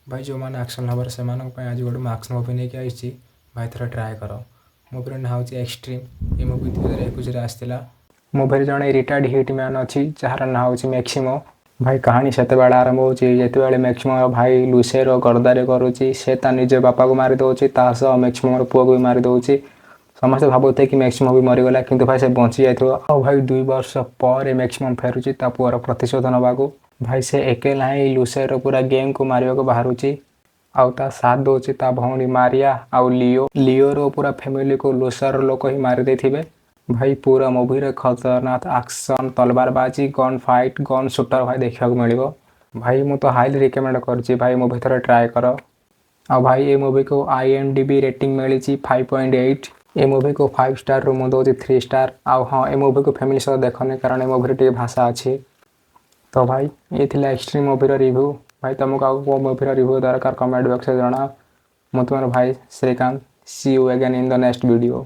भाई जो मैंने एक्शन लवर से आज गोटे एक्शन मुवी नहीं आई भाई थोड़ा ट्राए कर। मुवीर ना हूँ एक्सट्रीम। ये मुवी 2021 आसला। मुवीर जड़े रिटायर्ड हिटमैन अच्छी जार ना हूँ मैक्सिमो। भाई कहानी से आरंभ होते मैक्सिमो भाई लुसेर गर्दारी करुच्ची से निज बापा को मारी दौर मैक्सिमो पुआ को भी मारी दौर समस्त भावुते कि मैक्सिमम भी मरीगला किंतु भाई से बची जाइए भाई 2 वर्ष पर मैक्सिमम फेरुची पुअर प्रतिशोध नवाक भाई से एकेला ही लुसेर पूरा गेम को मारे को बाहरुची आउ ता साथ दौर ता भौणी मारिया आउ लिओ पूरा फैमिली को लुसेर लोक ही मारी देथिबे। भाई पूरा मूवी रे खतरनाक एक्शन तलवारबाजी गन फाइट गन शूटर भाई देखा मिलो। भाई मु तो हाईली रिकमेंड करची भाई मूवी थोड़ा ट्राए कर। आ भाई ये मूवी को IMDb रेटिंग मिली 5.8। ये मूवी को 5 स्टार रू मुझे दूसरी 3 स्टार। आ हाँ ये मूवी को फैमिली सह देखने कारण ये मूवी टे भाषा अच्छी। तो भाई ये थिला एक्सट्रीम मूवी रिव्यू। भाई तुमको आउ मूवी रिव्यू दरकार कमेंट बॉक्स में जना। मु तुम्हारा भाई Srikanth. See you again in the next video.